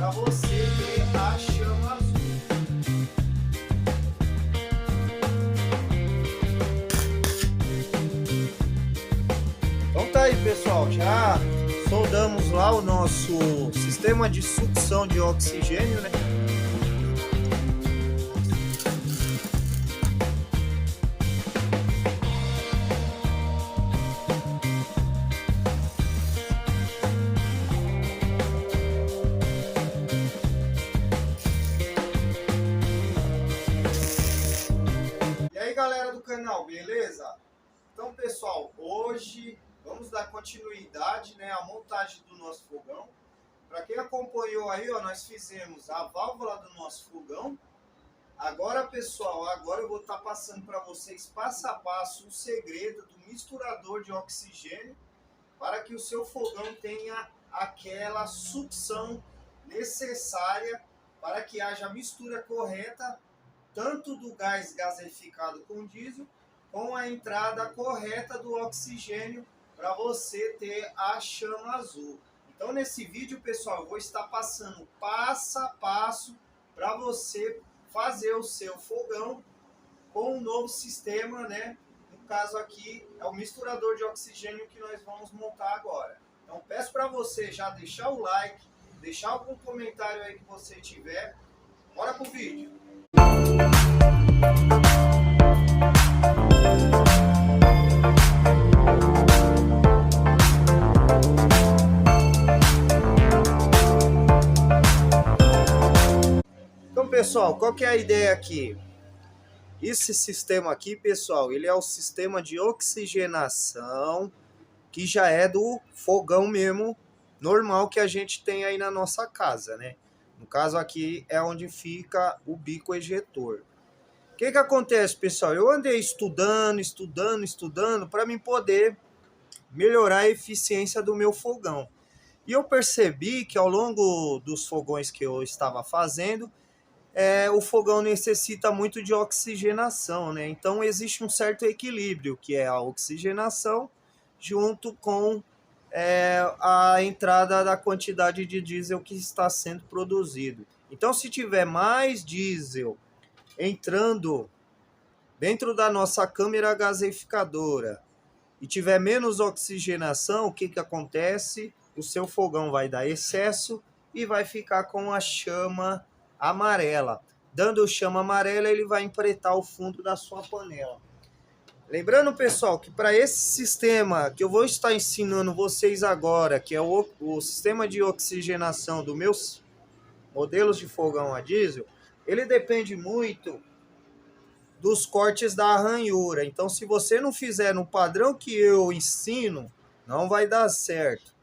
para você ter a chama azul. Então tá aí, pessoal, já soldamos lá o nosso sistema de sucção de oxigênio, né? E aí, galera do canal, beleza? Então, pessoal, hoje vamos dar continuidade, né, à montagem do nosso fogão. Para quem acompanhou aí, ó, nós fizemos a válvula do nosso fogão. Agora, pessoal, agora eu vou estar passando para vocês passo a passo o segredo do misturador de oxigênio para que o seu fogão tenha aquela sucção necessária para que haja a mistura correta tanto do gás gaseificado com diesel com a entrada correta do oxigênio para você ter a chama azul. Então nesse vídeo, pessoal, eu vou estar passando passo a passo para você fazer o seu fogão com um novo sistema, né? No caso aqui é o misturador de oxigênio que nós vamos montar agora. Então peço para você já deixar o like, deixar algum comentário aí que você tiver. Bora pro vídeo. Então, pessoal, qual que é a ideia aqui? Esse sistema aqui, pessoal, ele é o sistema de oxigenação que já é do fogão mesmo, normal que a gente tem aí na nossa casa, né? No caso aqui é onde fica o bico ejetor. O que acontece, pessoal? Eu andei estudando para mim poder melhorar a eficiência do meu fogão. E eu percebi que ao longo dos fogões que eu estava fazendo, o fogão necessita muito de oxigenação, né? Então existe um certo equilíbrio, que é a oxigenação junto com a entrada da quantidade de diesel que está sendo produzido. Então se tiver mais diesel entrando dentro da nossa câmara gaseificadora e tiver menos oxigenação, o que acontece? O seu fogão vai dar excesso e vai ficar com a chama amarela. Dando chama amarela, ele vai empretar o fundo da sua panela. Lembrando, pessoal, que para esse sistema que eu vou estar ensinando vocês agora, que é o sistema de oxigenação dos meus modelos de fogão a diesel, ele depende muito dos cortes da ranhura. Então, se você não fizer no padrão que eu ensino, não vai dar certo.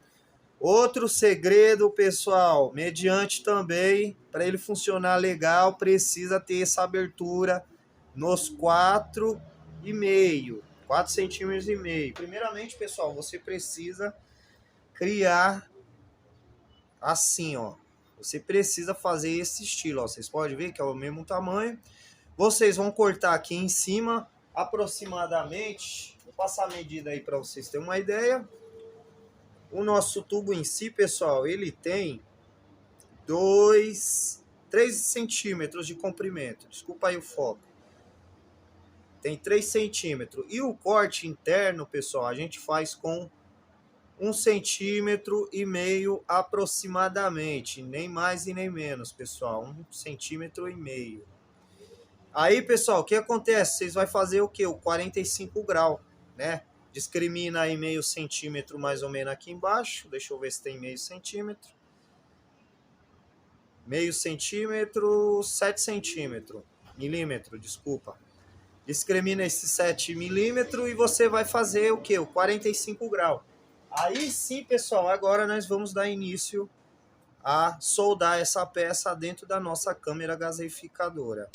Outro segredo, pessoal, mediante também, para ele funcionar legal, precisa ter essa abertura nos 4,5 centímetros e meio. Primeiramente, pessoal, você precisa criar assim, ó. Você precisa fazer esse estilo, ó. Vocês podem ver que é o mesmo tamanho. Vocês vão cortar aqui em cima, aproximadamente, vou passar a medida aí para vocês terem uma ideia. O nosso tubo em si, pessoal, ele tem 3 centímetros de comprimento. Desculpa aí o foco. Tem 3 centímetros. E o corte interno, pessoal, a gente faz com 1,5 centímetro aproximadamente. Nem mais e nem menos, pessoal. 1,5 centímetro. Aí, pessoal, o que acontece? Vocês vão fazer o que? O 45 graus, né? Discrimina aí 0,5 centímetro mais ou menos aqui embaixo. Deixa eu ver se tem 0,5 centímetro. 0,5 centímetro, 7 centímetros. Milímetro, desculpa. Discrimina esse 7 milímetros e você vai fazer o que? O 45 graus. Aí sim, pessoal, agora nós vamos dar início a soldar essa peça dentro da nossa câmara gaseificadora.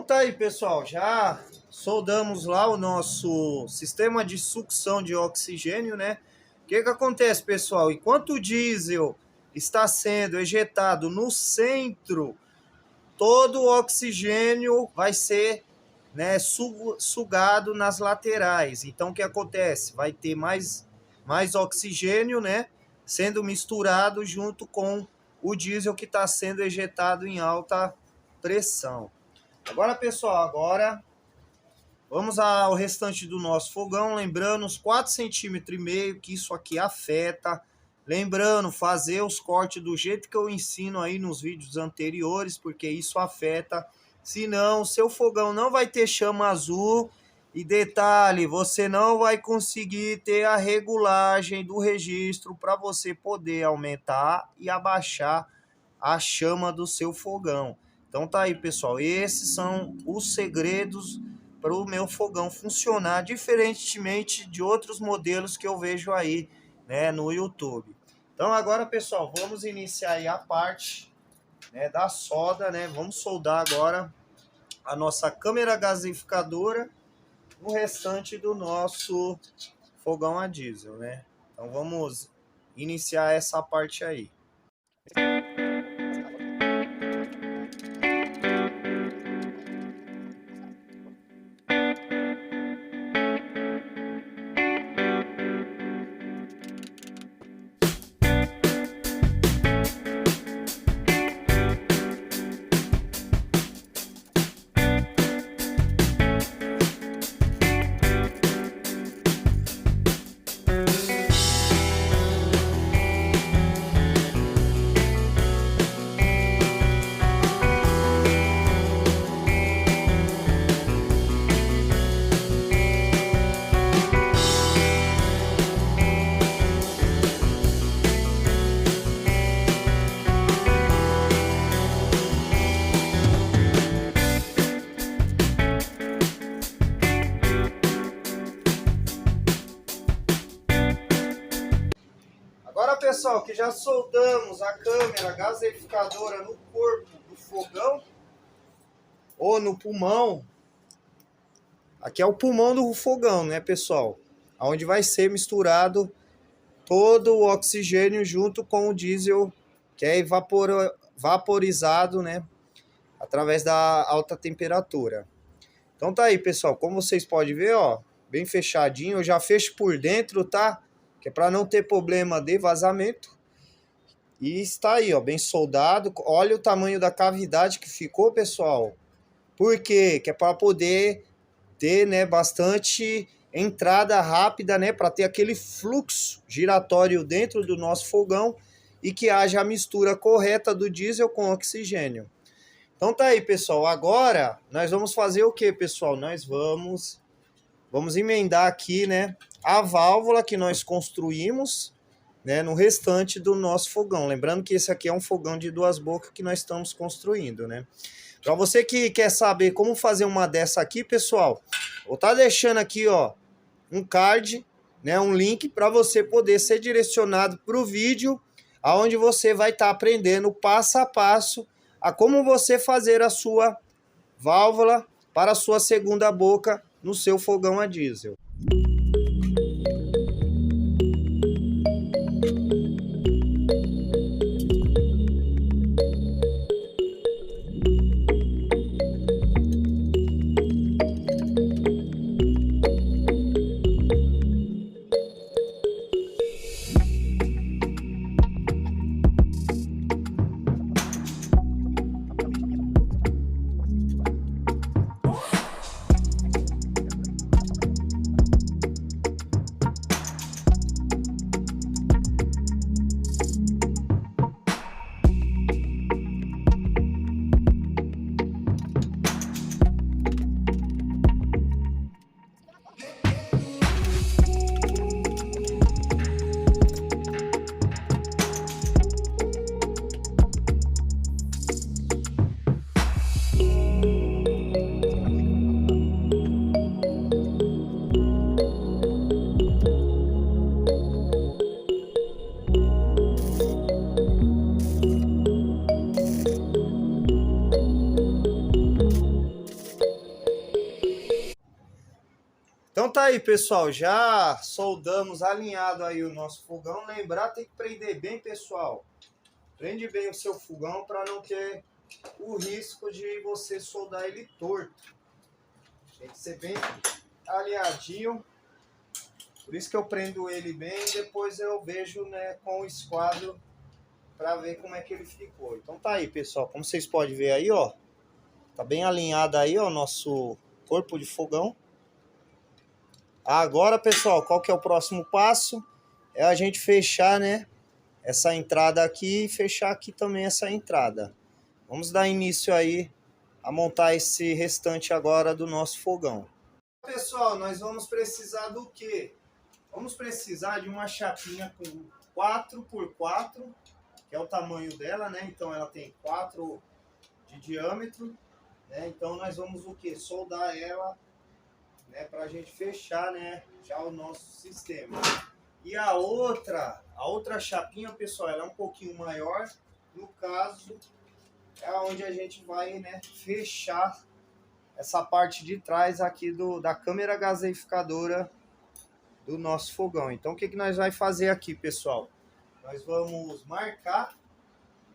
Então tá aí, pessoal, já soldamos lá o nosso sistema de sucção de oxigênio, né? O que que acontece, pessoal? Enquanto o diesel está sendo ejetado no centro, todo o oxigênio vai ser, né, sugado nas laterais. Então o que acontece? Vai ter mais oxigênio, né, sendo misturado junto com o diesel que está sendo ejetado em alta pressão. Agora, pessoal, vamos ao restante do nosso fogão, lembrando os 4,5 cm que isso aqui afeta. Lembrando, fazer os cortes do jeito que eu ensino aí nos vídeos anteriores, porque isso afeta. Senão, seu fogão não vai ter chama azul. E detalhe, você não vai conseguir ter a regulagem do registro para você poder aumentar e abaixar a chama do seu fogão. Então tá aí, pessoal, esses são os segredos para o meu fogão funcionar, diferentemente de outros modelos que eu vejo aí, né, no YouTube. Então agora, pessoal, vamos iniciar aí a parte, né, da solda, né? Vamos soldar agora a nossa câmara gasificadora no restante do nosso fogão a diesel, né? Então vamos iniciar essa parte aí. Agora, pessoal, que já soldamos a câmara gasificadora no corpo do fogão ou no pulmão. Aqui é o pulmão do fogão, né, pessoal? Onde vai ser misturado todo o oxigênio junto com o diesel, que é vaporizado, né, através da alta temperatura. Então tá aí, pessoal, como vocês podem ver, ó, bem fechadinho. Eu já fecho por dentro, tá? Que é para não ter problema de vazamento. E está aí, ó, bem soldado. Olha o tamanho da cavidade que ficou, pessoal. Por quê? Que é para poder ter, né, bastante entrada rápida, né, para ter aquele fluxo giratório dentro do nosso fogão e que haja a mistura correta do diesel com oxigênio. Então tá aí, pessoal. Agora nós vamos fazer o que, pessoal? Nós vamos emendar aqui, né, a válvula que nós construímos, né, no restante do nosso fogão. Lembrando que esse aqui é um fogão de 2 bocas que nós estamos construindo, né? Para você que quer saber como fazer uma dessa aqui, pessoal, vou estar deixando aqui, ó, um card, né, um link para você poder ser direcionado para o vídeo, aonde você vai estar aprendendo passo a passo a como você fazer a sua válvula para a sua segunda boca no seu fogão a diesel. Então tá aí, pessoal, já soldamos alinhado aí o nosso fogão. Lembrar, tem que prender bem, pessoal. Prende bem o seu fogão para não ter o risco de você soldar ele torto. Tem que ser bem alinhadinho. Por isso que eu prendo ele bem, depois eu vejo, né, com o esquadro para ver como é que ele ficou. Então tá aí, pessoal, como vocês podem ver aí, ó, tá bem alinhado aí, ó, nosso corpo de fogão. Agora, pessoal, qual que é o próximo passo? É a gente fechar, né, essa entrada aqui e fechar aqui também essa entrada. Vamos dar início aí a montar esse restante agora do nosso fogão. Pessoal, nós vamos precisar do quê? Vamos precisar de uma chapinha com 4x4, que é o tamanho dela, né? Então ela tem 4 de diâmetro, né? Então nós vamos o quê? Soldar ela, né? Para a gente fechar, né? Já o nosso sistema. E a outra chapinha, pessoal, ela é um pouquinho maior. No caso, é onde a gente vai, né, fechar essa parte de trás aqui da câmera gaseificadora do nosso fogão. Então o que nós vai fazer aqui, pessoal? Nós vamos marcar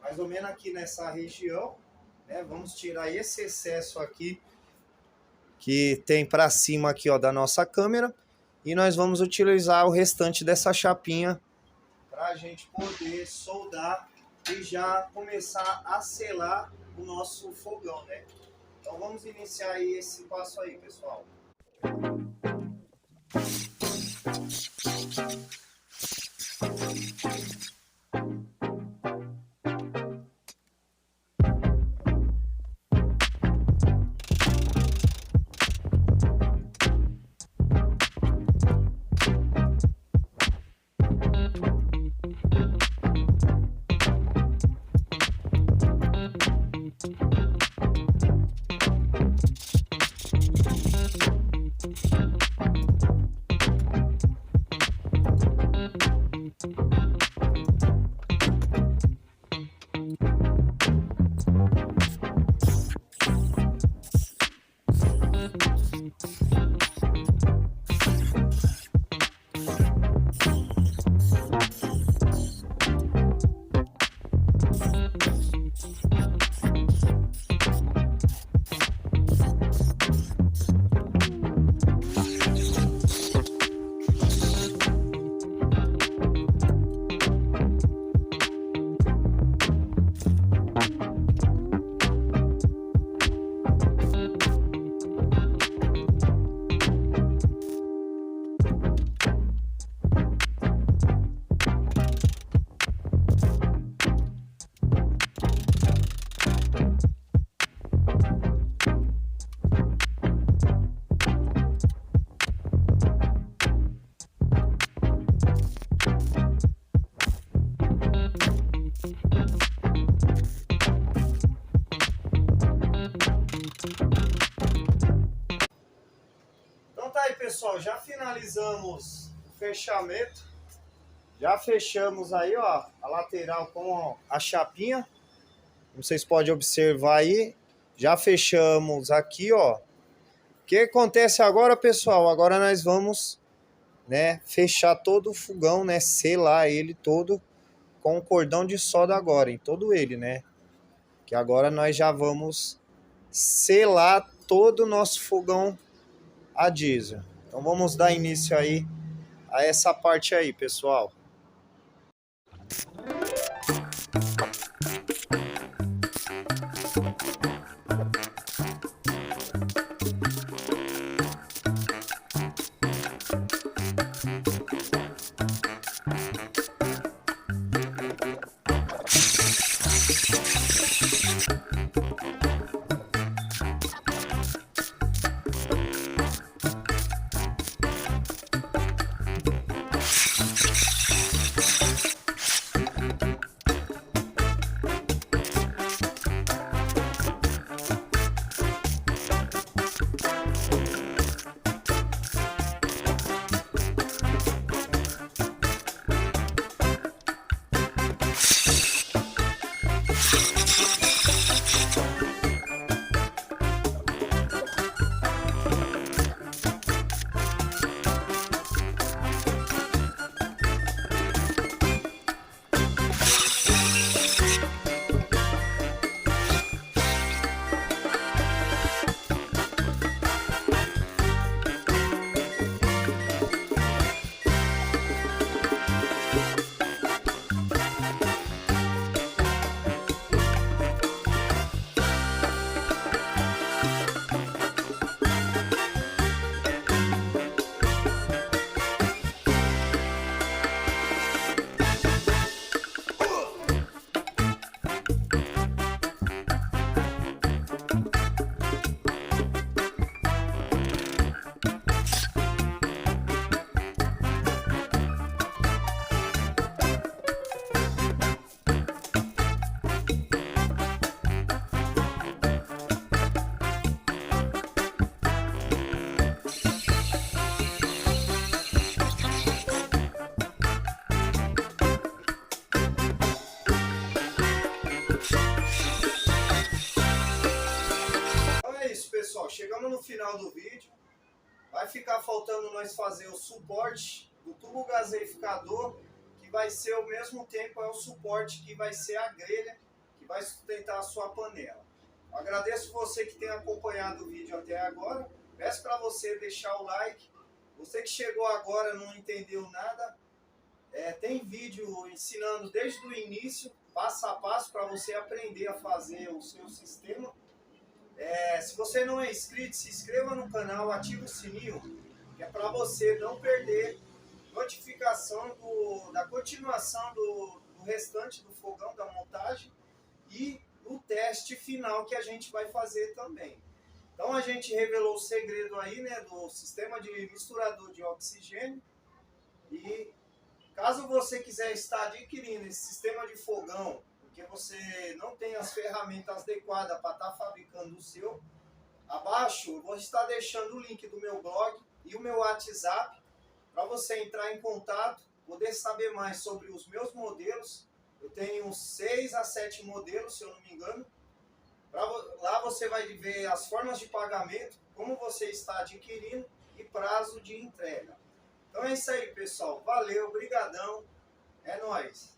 mais ou menos aqui nessa região, né? Vamos tirar esse excesso aqui que tem para cima aqui, ó, da nossa câmera, e nós vamos utilizar o restante dessa chapinha para a gente poder soldar e já começar a selar o nosso fogão, né? Então vamos iniciar aí esse passo aí, pessoal. Pessoal, já finalizamos o fechamento, já fechamos aí, ó, a lateral com a chapinha, como vocês podem observar aí, já fechamos aqui, ó. O que acontece agora, pessoal? Agora nós vamos, né, fechar todo o fogão, né, selar ele todo com o cordão de solda agora, em todo ele, né, que agora nós já vamos selar todo o nosso fogão a diesel. Então vamos dar início aí a essa parte aí, pessoal. chegamos no final do vídeo. Vai ficar faltando nós fazer o suporte do tubo gaseificador, que vai ser ao mesmo tempo o suporte que vai ser a grelha, que vai sustentar a sua panela. Eu agradeço você que tem acompanhado o vídeo até agora. Peço para você deixar o like. Você que chegou agora e não entendeu nada, tem vídeo ensinando desde o início, passo a passo, para você aprender a fazer o seu sistema. Se você não é inscrito, se inscreva no canal, ative o sininho, que é para você não perder notificação da continuação do restante do fogão, da montagem e o teste final que a gente vai fazer também. Então a gente revelou o segredo aí, né, do sistema de misturador de oxigênio. E caso você quiser estar adquirindo esse sistema de fogão, porque você não tem as ferramentas adequadas para estar fabricando o seu, abaixo eu vou estar deixando o link do meu blog e o meu WhatsApp para você entrar em contato, poder saber mais sobre os meus modelos. Eu tenho 6 a 7 modelos, se eu não me engano. Lá você vai ver as formas de pagamento, como você está adquirindo e prazo de entrega. Então é isso aí, pessoal. Valeu, brigadão. É nóis.